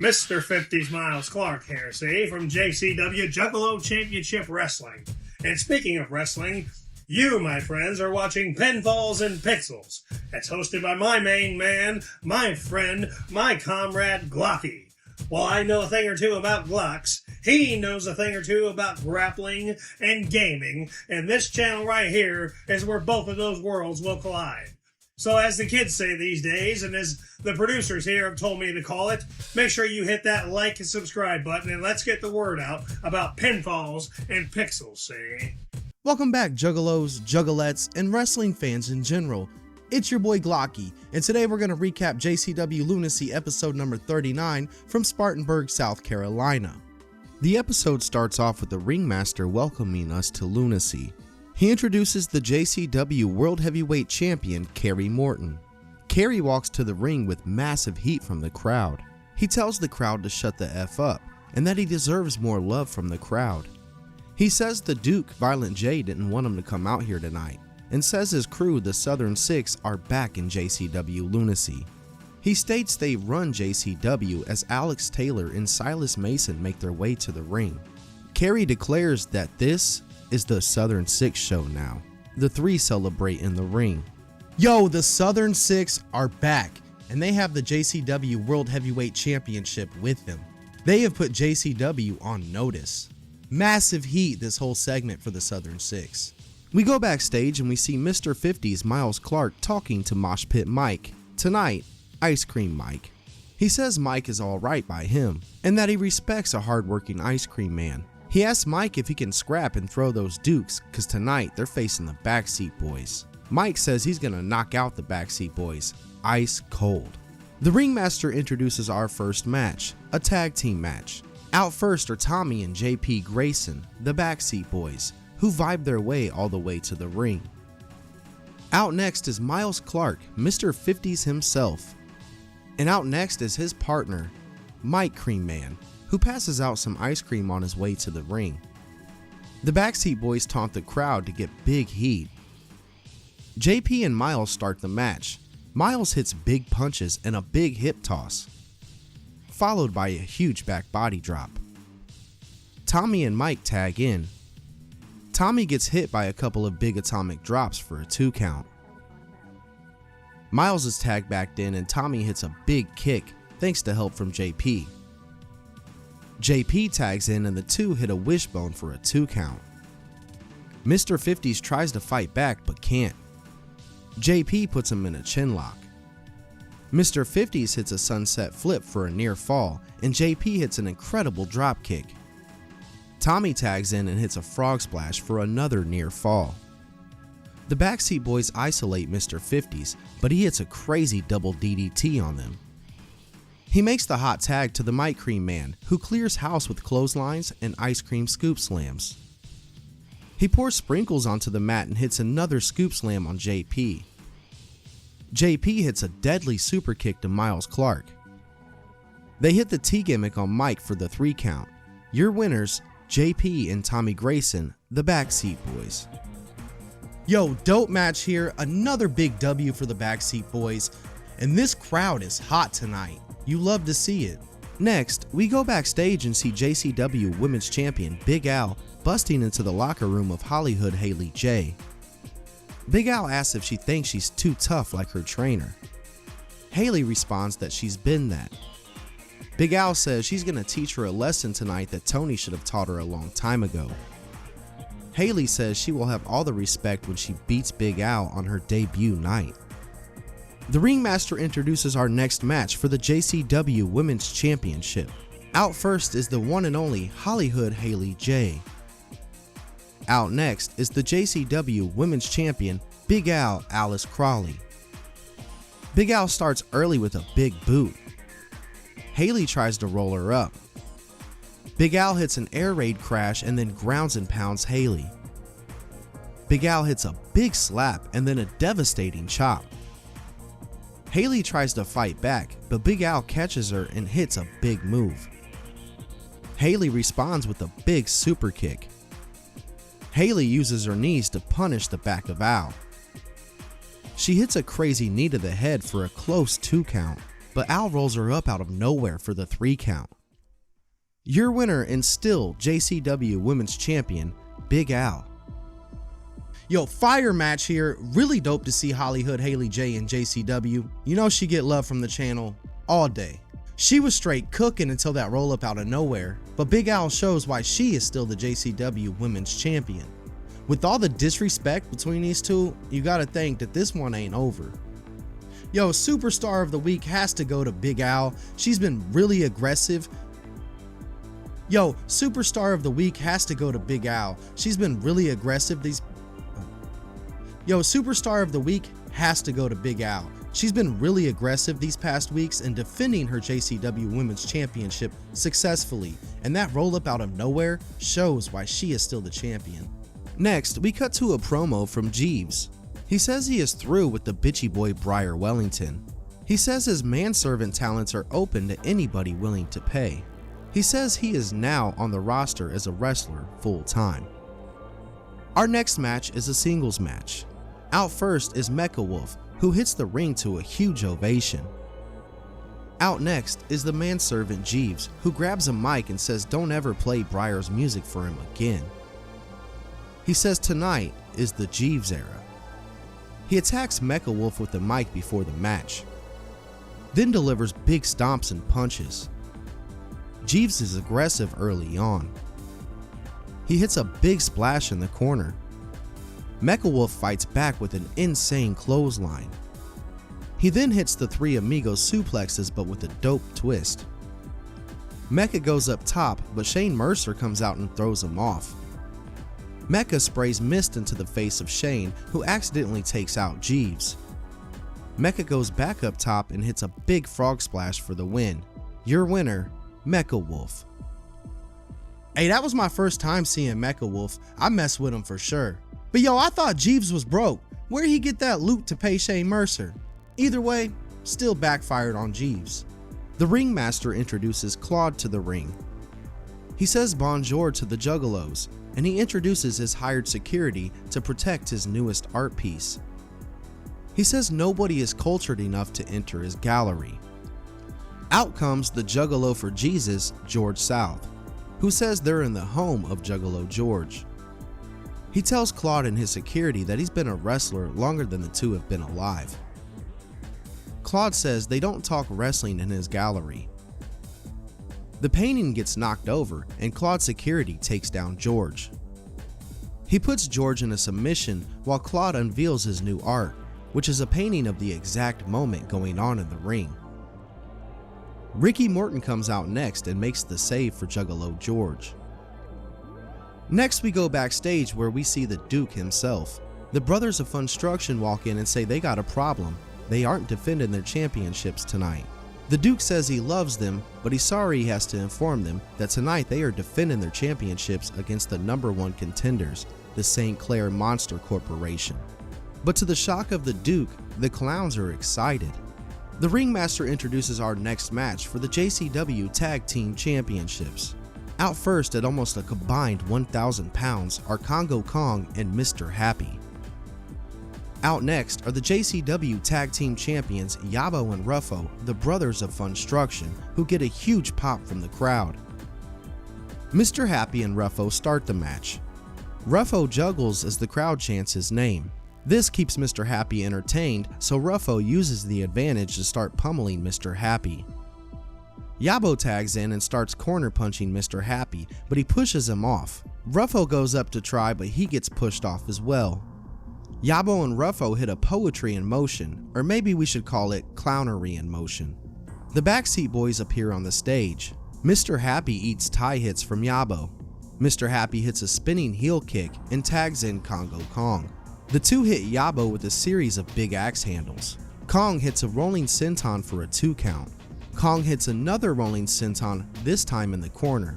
Mr. 50s Miles Clark here, see, from JCW Juggalo Championship Wrestling. And speaking of wrestling, you, my friends, are watching Pinfalls and Pixels. It's hosted by my main man, my friend, my comrade, Glocky. While I know a thing or two about Glocks, he knows a thing or two about grappling and gaming, and this channel right here is where both of those worlds will collide. So as the kids say these days, and as the producers here have told me to call it, make sure you hit that like and subscribe button, and let's get the word out about Pinfalls and Pixels, see? Welcome back, Juggalos, Juggalettes, and wrestling fans in general. It's your boy Glocky, and today we're going to recap JCW Lunacy episode number 39 from Spartanburg, South Carolina. The episode starts off with the ringmaster welcoming us to Lunacy. He introduces the JCW World Heavyweight Champion, Kerry Morton. Kerry walks to the ring with massive heat from the crowd. He tells the crowd to shut the F up, and that he deserves more love from the crowd. He says the Duke, Violent J, didn't want him to come out here tonight, and says his crew, the Southern Six, are back in JCW Lunacy. He states they run JCW as Alex Taylor and Silas Mason make their way to the ring. Kerry declares that this is the Southern Six show now. The three celebrate in the ring. Yo, the Southern Six are back, and they have the JCW World Heavyweight Championship with them. They have put JCW on notice. Massive heat this whole segment for the Southern Six. We go backstage and we see Mr. 50's Miles Clark talking to Mosh Pit Mike. Tonight, Ice Cream Mike. He says Mike is alright by him, and that he respects a hardworking ice cream man. He asks Mike if he can scrap and throw those Dukes, cause tonight they're facing the Backseat Boys. Mike says he's gonna knock out the Backseat Boys, ice cold. The ringmaster introduces our first match, a tag team match. Out first are Tommy and JP Grayson, the Backseat Boys, who vibe their way all the way to the ring. Out next is Miles Clark, Mr. 50's himself. And out next is his partner, Mike Cream Man, who passes out some ice cream on his way to the ring. The Backseat Boys taunt the crowd to get big heat. JP and Miles start the match. Miles hits big punches and a big hip toss, followed by a huge back body drop. Tommy and Mike tag in. Tommy gets hit by a couple of big atomic drops for a 2 count. Miles is tagged back in and Tommy hits a big kick thanks to help from JP. JP tags in and the two hit a wishbone for a 2 count. Mr. 50's tries to fight back but can't. JP puts him in a chin lock. Mr. 50's hits a sunset flip for a near fall, and JP hits an incredible drop kick. Tommy tags in and hits a frog splash for another near fall. The Backseat Boys isolate Mr. 50's, but he hits a crazy double DDT on them. He makes the hot tag to the Mike Cream Man, who clears house with clotheslines and ice cream scoop slams. He pours sprinkles onto the mat and hits another scoop slam on JP. JP hits a deadly super kick to Miles Clark. They hit the T gimmick on Mike for the 3 count. Your winners, JP and Tommy Grayson, the Backseat Boys. Yo, dope match here, another big W for the Backseat Boys, and this crowd is hot tonight. You love to see it. Next, we go backstage and see JCW Women's Champion Big Al busting into the locker room of HollyHood Haley J. Big Al asks if she thinks she's too tough like her trainer. Haley responds that she's been that. Big Al says she's gonna teach her a lesson tonight that Tony should have taught her a long time ago. Haley says she will have all the respect when she beats Big Al on her debut night. The ringmaster introduces our next match for the JCW Women's Championship. Out first is the one and only HollyHood Haley J. Out next is the JCW Women's Champion Big Al Alice Crawley. Big Al starts early with a big boot. Haley tries to roll her up. Big Al hits an air raid crash and then grounds and pounds Haley. Big Al hits a big slap and then a devastating chop. Haley tries to fight back, but Big Al catches her and hits a big move. Haley responds with a big super kick. Haley uses her knees to punish the back of Al. She hits a crazy knee to the head for a close 2 count. but Al rolls her up out of nowhere for the 3 count. Your winner and still JCW Women's Champion, Big Al. Yo, fire match here. Really dope to see HollyHood Haley J in JCW. You know she get love from the channel all day. She was straight cooking until that roll up out of nowhere, but Big Al shows why she is still the JCW Women's Champion. With all the disrespect between these two, you gotta think that this one ain't over. Yo, Superstar of the Week has to go to Big Al. She's been really aggressive. Yo, Superstar of the Week has to go to Big Al. She's been really aggressive Superstar of the Week has to go to Big Al. She's been really aggressive these past weeks in defending her JCW Women's Championship successfully, and that roll up out of nowhere shows why she is still the champion. Next, we cut to a promo from Jeeves. He says he is through with the bitchy boy Briar Wellington. He says his manservant talents are open to anybody willing to pay. He says he is now on the roster as a wrestler full time. Our next match is a singles match. Out first is MechaWolf, who hits the ring to a huge ovation. Out next is the manservant Jeeves, who grabs a mic and says don't ever play Briar's music for him again. He says tonight is the Jeeves era. He attacks MechaWolf with the mic before the match, then delivers big stomps and punches. Jeeves is aggressive early on. He hits a big splash in the corner. MechaWolf fights back with an insane clothesline. He then hits the 3 amigos suplexes but with a dope twist. Mecha goes up top, but Shane Mercer comes out and throws him off. Mecha sprays mist into the face of Shane, who accidentally takes out Jeeves. Mecha goes back up top and hits a big frog splash for the win. Your winner, MechaWolf. Hey, that was my first time seeing MechaWolf. I messed with him for sure. But yo, I thought Jeeves was broke. Where'd he get that loot to pay Shane Mercer? Either way, still backfired on Jeeves. The ringmaster introduces Claude to the ring. He says bonjour to the Juggalos, and he introduces his hired security to protect his newest art piece. He says nobody is cultured enough to enter his gallery. Out comes the Juggalo for Jesus, George South, who says they're in the home of Juggalo George. He tells Claude and his security that he's been a wrestler longer than the two have been alive. Claude says they don't talk wrestling in his gallery. The painting gets knocked over and Claude's security takes down George. He puts George in a submission while Claude unveils his new art, which is a painting of the exact moment going on in the ring. Ricky Morton comes out next and makes the save for Juggalo George. Next we go backstage where we see the Duke himself. The Brothers of Funstruction walk in and say they got a problem. They aren't defending their championships tonight. The Duke says he loves them, but he's sorry he has to inform them that tonight they are defending their championships against the #1 contenders, the St. Clair Monster Corporation. But to the shock of the Duke, the clowns are excited. The ringmaster introduces our next match for the JCW Tag Team Championships. Out first at almost a combined 1,000 pounds are Congo Kong and Mr. Happy. Out next are the JCW Tag Team Champions Yabo and Ruffo, the Brothers of Funstruction, who get a huge pop from the crowd. Mr. Happy and Ruffo start the match. Ruffo juggles as the crowd chants his name. This keeps Mr. Happy entertained, so Ruffo uses the advantage to start pummeling Mr. Happy. Yabo tags in and starts corner punching Mr. Happy, but he pushes him off. Ruffo goes up to try, but he gets pushed off as well. Yabo and Ruffo hit a poetry in motion, or maybe we should call it clownery in motion. The Backseat Boys appear on the stage. Mr. Happy eats tie hits from Yabo. Mr. Happy hits a spinning heel kick and tags in Congo Kong. The two hit Yabo with a series of big axe handles. Kong hits a rolling senton for a 2 count. Kong hits another rolling senton, this time in the corner.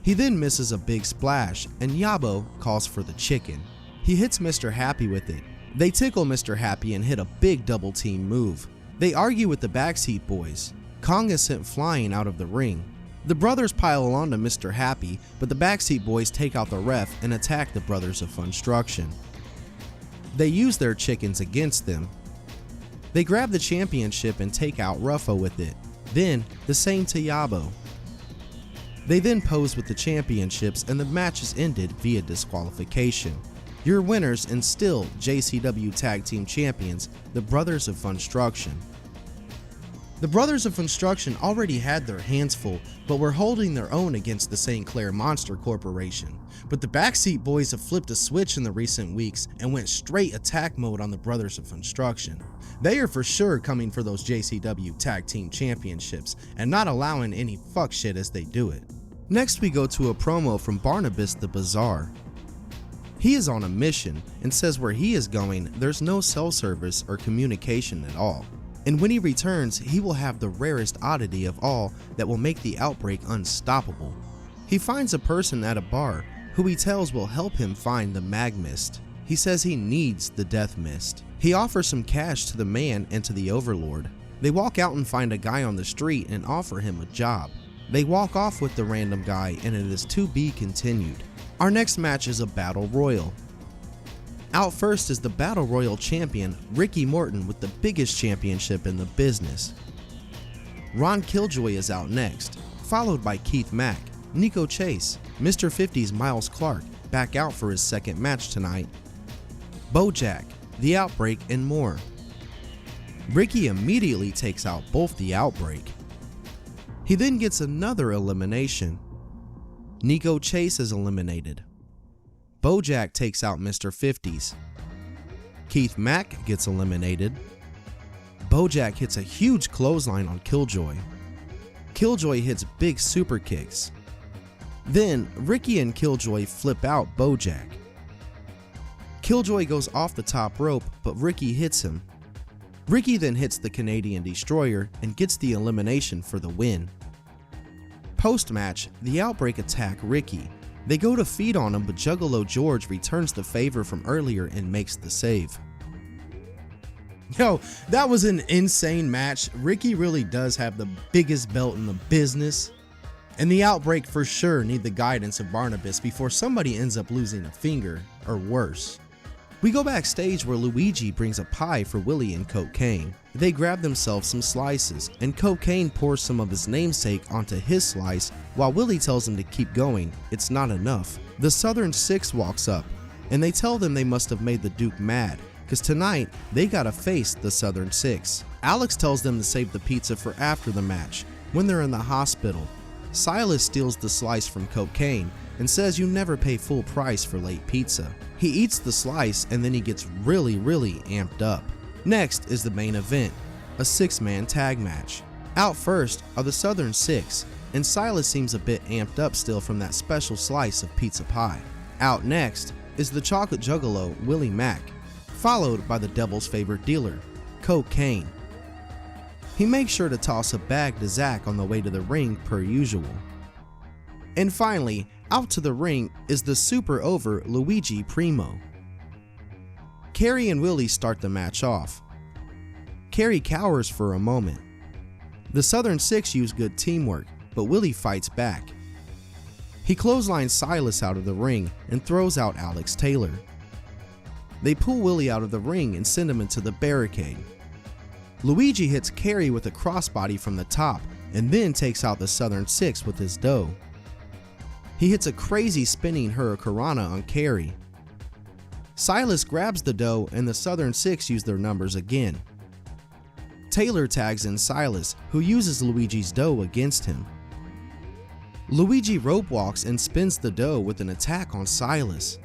He then misses a big splash, and Yabo calls for the chicken. He hits Mr. Happy with it. They tickle Mr. Happy and hit a big double team move. They argue with the Backseat Boys. Kong is sent flying out of the ring. The brothers pile on to Mr. Happy, but the Backseat Boys take out the ref and attack the Brothers of Funstruction. They use their chickens against them. They grab the championship and take out Ruffo with it. Then, the same to Yabo. They then pose with the championships and the match is ended via disqualification. Your winners and still JCW Tag Team Champions, the Brothers of Funstruction. The Brothers of Funstruction already had their hands full, but were holding their own against the St. Clair Monster Corporation. But the Backseat Boys have flipped a switch in the recent weeks and went straight attack mode on the Brothers of Funstruction. They are for sure coming for those JCW Tag Team Championships and not allowing any fuck shit as they do it. Next we go to a promo from Barnabas the Bazaar. He is on a mission and says where he is going there's no cell service or communication at all. And when he returns, he will have the rarest oddity of all that will make the outbreak unstoppable. He finds a person at a bar who he tells will help him find the mag mist. He says he needs the death mist. He offers some cash to the man and to the overlord. They walk out and find a guy on the street and offer him a job. They walk off with the random guy and it is to be continued. Our next match is a battle royal. Out first is the Battle Royal champion, Ricky Morton, with the biggest championship in the business. Ron Killjoy is out next, followed by Keith Mack, Nico Chase, Mr. 50's Miles Clark, back out for his second match tonight, Bojack, The Outbreak, and more. Ricky immediately takes out both The Outbreak. He then gets another elimination. Nico Chase is eliminated. Bojack takes out Mr. 50's. Keith Mack gets eliminated. Bojack hits a huge clothesline on Killjoy. Killjoy hits big super kicks. Then Ricky and Killjoy flip out Bojack. Killjoy goes off the top rope, but Ricky hits him. Ricky then hits the Canadian Destroyer and gets the elimination for the win. Post-match, the Outbreak attack Ricky. They go to feed on him, but Juggalo George returns the favor from earlier and makes the save. Yo, that was an insane match. Ricky really does have the biggest belt in the business. And the Outbreak for sure need the guidance of Barnabas before somebody ends up losing a finger, or worse. We go backstage where Luigi brings a pie for Willie and Cocaine. They grab themselves some slices, and Cocaine pours some of his namesake onto his slice, while Willie tells him to keep going, it's not enough. The Southern Six walks up, and they tell them they must have made the Duke mad, cause tonight they gotta face the Southern Six. Alex tells them to save the pizza for after the match, when they're in the hospital. Silas steals the slice from Cocaine, and says you never pay full price for late pizza. He eats the slice and then he gets really amped up. Next is the main event, a 6-man tag match. Out first are the Southern Six, and Silas seems a bit amped up still from that special slice of pizza pie. Out next is the chocolate juggalo Willie Mack, followed by the devil's favorite dealer, Cocaine. He makes sure to toss a bag to Zach on the way to the ring per usual. And finally, out to the ring is the super over Luigi Primo. Kerry and Willie start the match off. Kerry cowers for a moment. The Southern Six use good teamwork, but Willie fights back. He clotheslines Silas out of the ring and throws out Alex Taylor. They pull Willie out of the ring and send him into the barricade. Luigi hits Kerry with a crossbody from the top and then takes out the Southern Six with his dough. He hits a crazy spinning hurricanrana on Kerry. Silas grabs the dough and the Southern Six use their numbers again. Taylor tags in Silas, who uses Luigi's dough against him. Luigi rope walks and spins the dough with an attack on Silas.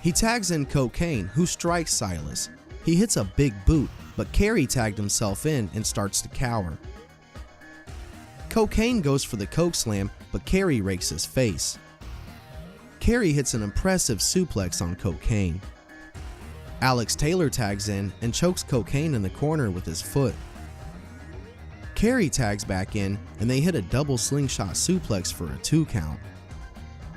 He tags in Cocaine, who strikes Silas. He hits a big boot, but Kerry tagged himself in and starts to cower. Cocaine goes for the Coke Slam, but Kerry rakes his face. Kerry hits an impressive suplex on Cocaine. Alex Taylor tags in and chokes Cocaine in the corner with his foot. Kerry tags back in and they hit a double slingshot suplex for a 2 count.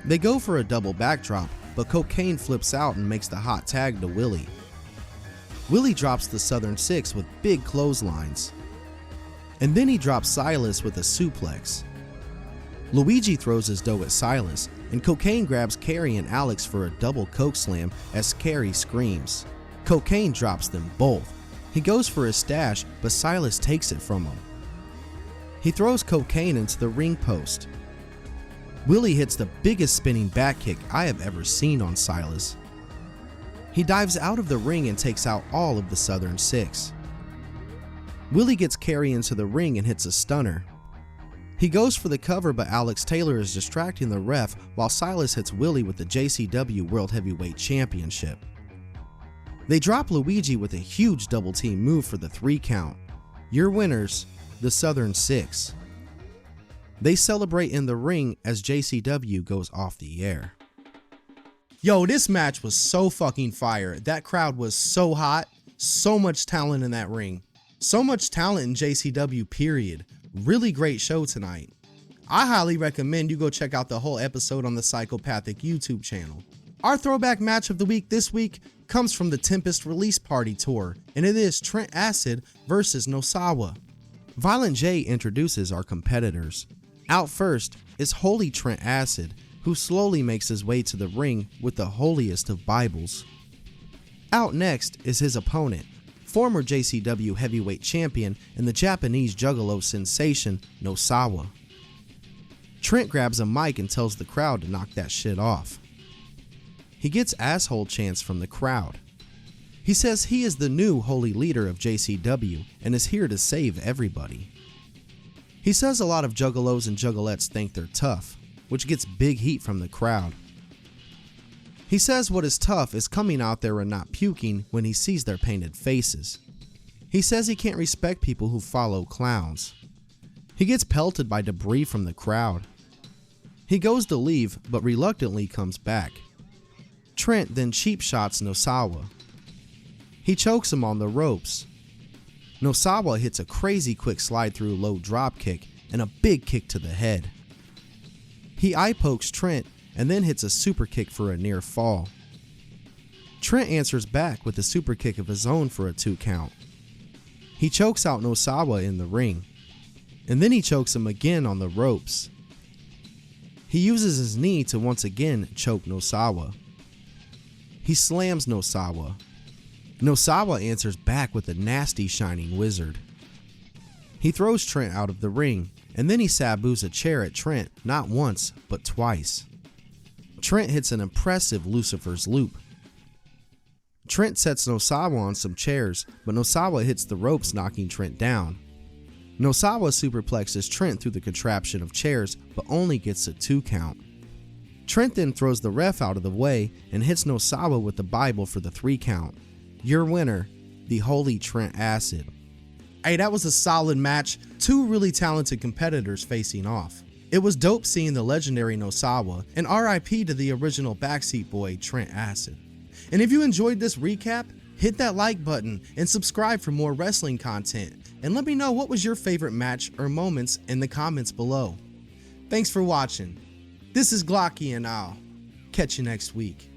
They go for a double backdrop, but Cocaine flips out and makes the hot tag to Willie. Willie drops the Southern Six with big clotheslines. And then he drops Silas with a suplex. Luigi throws his dough at Silas, and Cocaine grabs Kerry and Alex for a double Coke Slam as Kerry screams. Cocaine drops them both. He goes for his stash, but Silas takes it from him. He throws cocaine into the ring post. Willie hits the biggest spinning back kick I have ever seen on Silas. He dives out of the ring and takes out all of the Southern Six. Willie gets Kerry into the ring and hits a stunner. He goes for the cover, but Alex Taylor is distracting the ref while Silas hits Willie with the JCW World Heavyweight Championship. They drop Luigi with a huge double team move for the 3 count. Your winners, the Southern Six. They celebrate in the ring as JCW goes off the air. Yo, this match was so fucking fire. That crowd was so hot. So much talent in that ring. So much talent in JCW, period. Really great show tonight. I highly recommend you go check out the whole episode on the Psychopathic YouTube channel. Our throwback match of the week this week comes from the Tempest Release Party Tour, and it is Trent Acid versus Nosawa. Violent J introduces our competitors. Out first is Holy Trent Acid, who slowly makes his way to the ring with the holiest of Bibles. Out next is his opponent, former JCW heavyweight champion and the Japanese Juggalo sensation, Nosawa. Trent grabs a mic and tells the crowd to knock that shit off. He gets asshole chants from the crowd. He says he is the new holy leader of JCW and is here to save everybody. He says a lot of Juggalos and Juggalettes think they're tough, which gets big heat from the crowd. He says what is tough is coming out there and not puking when he sees their painted faces. He says he can't respect people who follow clowns. He gets pelted by debris from the crowd. He goes to leave, but reluctantly comes back. Trent then cheap shots Nosawa. He chokes him on the ropes. Nosawa hits a crazy quick slide through low drop kick and a big kick to the head. He eye pokes Trent and then hits a super kick for a near fall. Trent answers back with a super kick of his own for a 2 count. He chokes out Nosawa in the ring, and then he chokes him again on the ropes. He uses his knee to once again choke Nosawa. He slams Nosawa. Nosawa answers back with a nasty shining wizard. He throws Trent out of the ring, and then he saboos a chair at Trent not once, but twice. Trent hits an impressive Lucifer's loop. Trent sets Nosawa on some chairs, but Nosawa hits the ropes, knocking Trent down. Nosawa superplexes Trent through the contraption of chairs, but only gets a 2 count. Trent then throws the ref out of the way and hits Nosawa with the Bible for the 3 count. Your winner, the Holy Trent Acid. Hey, that was a solid match. 2 really talented competitors facing off. It was dope seeing the legendary Nosawa, and RIP to the original Backseat Boy, Trent Acid. And if you enjoyed this recap, hit that like button and subscribe for more wrestling content. And let me know what was your favorite match or moments in the comments below. Thanks for watching. This is Glocky and I'll catch you next week.